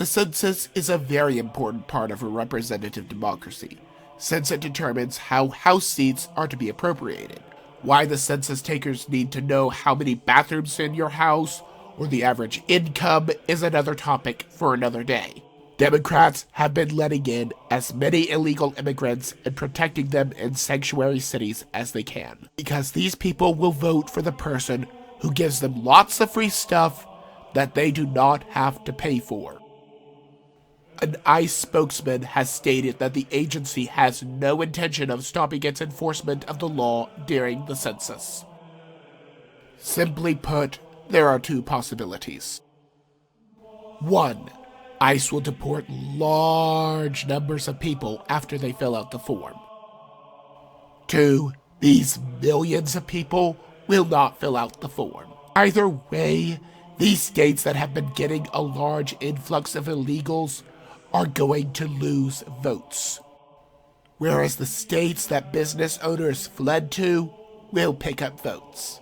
The census is a very important part of a representative democracy, since it determines how House seats are to be appropriated. Why the census takers need to know how many bathrooms in your house or the average income is another topic for another day. Democrats have been letting in as many illegal immigrants and protecting them in sanctuary cities as they can, because these people will vote for the person who gives them lots of free stuff that they do not have to pay for. An ICE spokesman has stated that the agency has no intention of stopping its enforcement of the law during the census. Simply put, there are two possibilities. 1. ICE will deport large numbers of people after they fill out the form. 2. These millions of people will not fill out the form. Either way, these states that have been getting a large influx of illegals are going to lose votes, whereas the states that business owners fled to will pick up votes.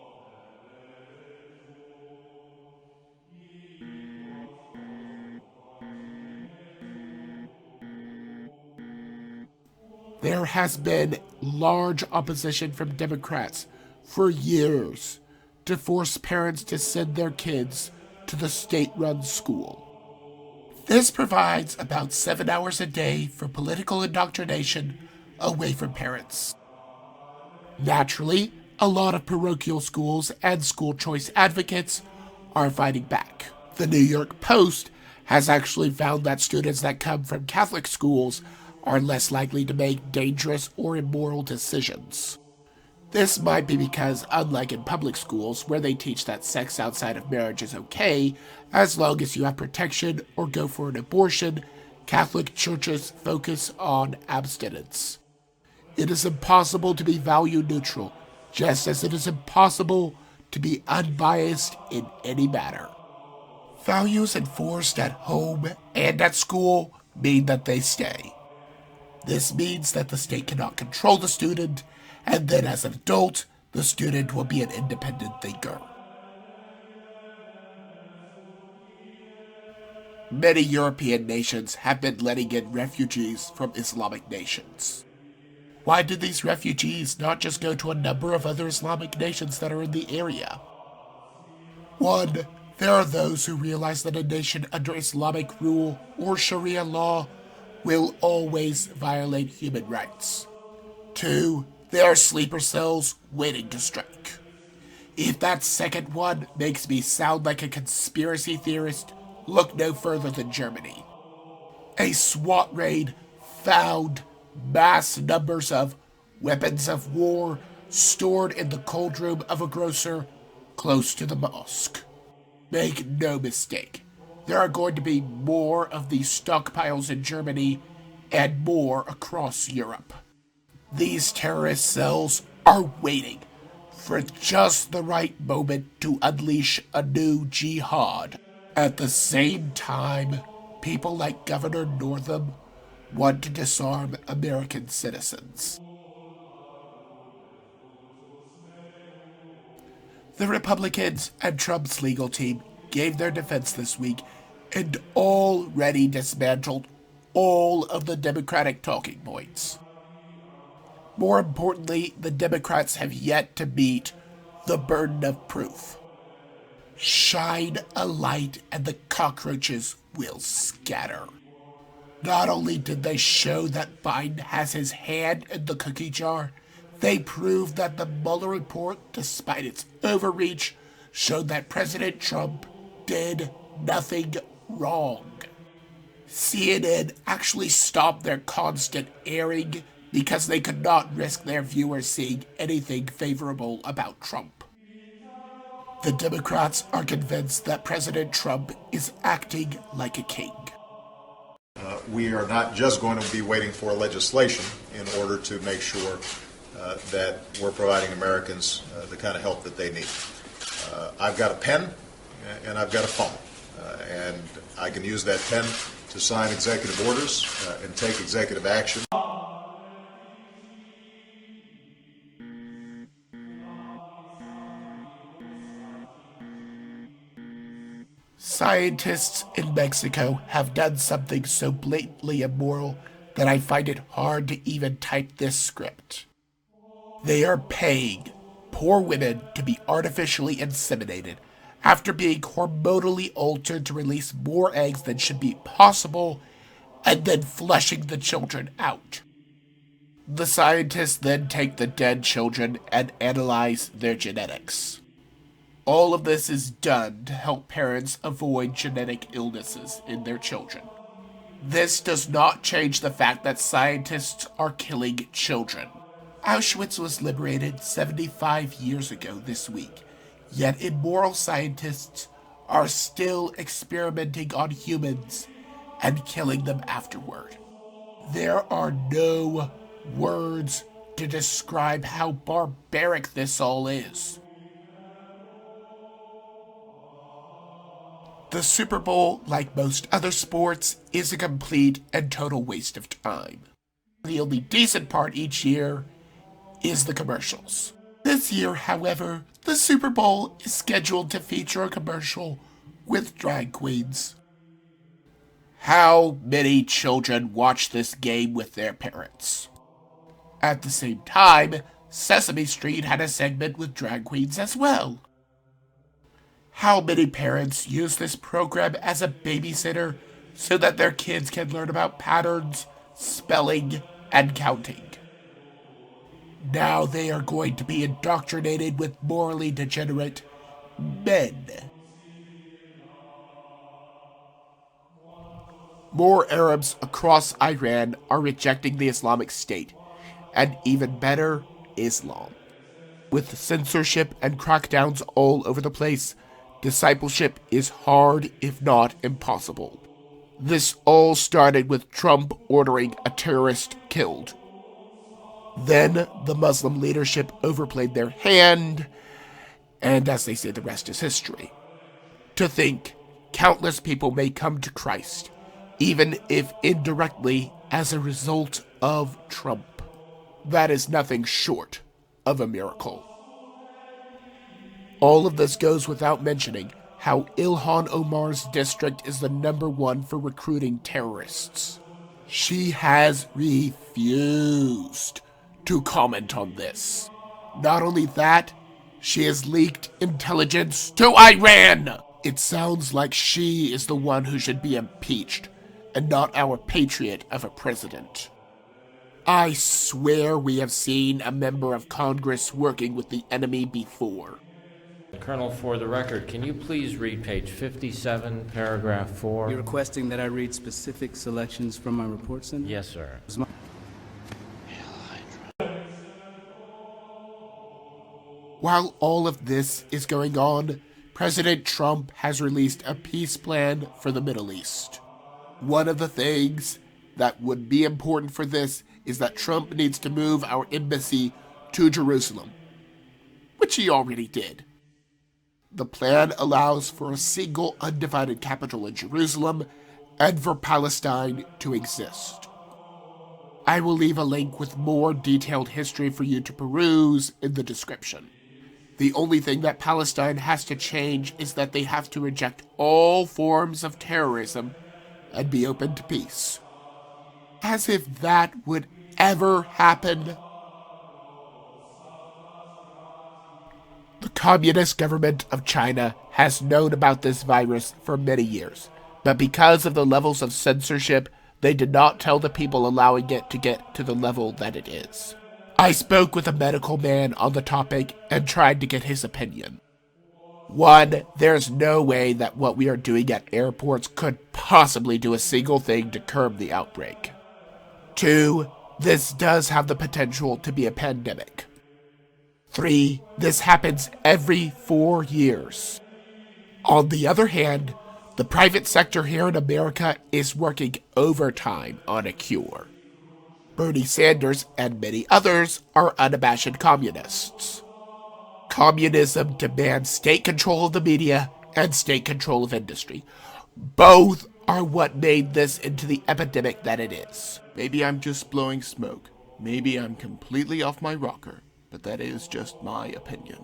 There has been large opposition from Democrats for years to force parents to send their kids to the state-run school. This provides about 7 hours a day for political indoctrination away from parents. Naturally, a lot of parochial schools and school choice advocates are fighting back. The New York Post has actually found that students that come from Catholic schools are less likely to make dangerous or immoral decisions. This might be because, unlike in public schools, where they teach that sex outside of marriage is okay, as long as you have protection or go for an abortion, Catholic churches focus on abstinence. It is impossible to be value neutral, just as it is impossible to be unbiased in any matter. Values enforced at home and at school mean that they stay. This means that the state cannot control the student, and then as an adult, the student will be an independent thinker. Many European nations have been letting in refugees from Islamic nations. Why do these refugees not just go to a number of other Islamic nations that are in the area? 1. There are those who realize that a nation under Islamic rule or Sharia law will always violate human rights. 2. There are sleeper cells waiting to strike. If that second one makes me sound like a conspiracy theorist, look no further than Germany. A SWAT raid found mass numbers of weapons of war stored in the cold room of a grocer close to the mosque. Make no mistake, there are going to be more of these stockpiles in Germany and more across Europe. These terrorist cells are waiting for just the right moment to unleash a new jihad. At the same time, people like Governor Northam want to disarm American citizens. The Republicans and Trump's legal team gave their defense this week and already dismantled all of the Democratic talking points. More importantly, the Democrats have yet to meet the burden of proof. Shine a light and the cockroaches will scatter. Not only did they show that Biden has his hand in the cookie jar, they proved that the Mueller report, despite its overreach, showed that President Trump did nothing wrong. CNN actually stopped their constant airing because they could not risk their viewers seeing anything favorable about Trump. The Democrats are convinced that President Trump is acting like a king. We are not just going to be waiting for legislation in order to make sure that we're providing Americans the kind of help that they need. I've got a pen and I've got a phone, and I can use that pen to sign executive orders and take executive action. Scientists in Mexico have done something so blatantly immoral that I find it hard to even type this script. They are paying poor women to be artificially inseminated after being hormonally altered to release more eggs than should be possible, and then flushing the children out. The scientists then take the dead children and analyze their genetics. All of this is done to help parents avoid genetic illnesses in their children. This does not change the fact that scientists are killing children. Auschwitz was liberated 75 years ago this week, yet immoral scientists are still experimenting on humans and killing them afterward. There are no words to describe how barbaric this all is. The Super Bowl, like most other sports, is a complete and total waste of time. The only decent part each year is the commercials. This year, however, the Super Bowl is scheduled to feature a commercial with drag queens. How many children watch this game with their parents? At the same time, Sesame Street had a segment with drag queens as well. How many parents use this program as a babysitter so that their kids can learn about patterns, spelling, and counting? Now they are going to be indoctrinated with morally degenerate men. More Arabs across Iran are rejecting the Islamic State, and even better, Islam. With censorship and crackdowns all over the place, discipleship is hard, if not impossible. This all started with Trump ordering a terrorist killed. Then the Muslim leadership overplayed their hand, and as they say, the rest is history. To think countless people may come to Christ, even if indirectly as a result of Trump. That is nothing short of a miracle. All of this goes without mentioning how Ilhan Omar's district is the #1 for recruiting terrorists. She has refused to comment on this. Not only that, she has leaked intelligence to Iran. It sounds like she is the one who should be impeached, and not our patriot of a president. I swear we have seen a member of Congress working with the enemy before. Colonel, for the record, can you please read page 57, paragraph 4? You're requesting that I read specific selections from my report, Senator? Yes, sir. While all of this is going on, President Trump has released a peace plan for the Middle East. One of the things that would be important for this is that Trump needs to move our embassy to Jerusalem, which he already did. The plan allows for a single undivided capital in Jerusalem and for Palestine to exist. I will leave a link with more detailed history for you to peruse in the description. The only thing that Palestine has to change is that they have to reject all forms of terrorism and be open to peace. As if that would ever happen. The Communist government of China has known about this virus for many years, but because of the levels of censorship, they did not tell the people allowing it to get to the level that it is. I spoke with a medical man on the topic and tried to get his opinion. 1, there's no way that what we are doing at airports could possibly do a single thing to curb the outbreak. 2, this does have the potential to be a pandemic. 3, this happens every 4 years. On the other hand, the private sector here in America is working overtime on a cure. Bernie Sanders and many others are unabashed communists. Communism demands state control of the media and state control of industry. Both are what made this into the epidemic that it is. Maybe I'm just blowing smoke. Maybe I'm completely off my rocker, but that is just my opinion.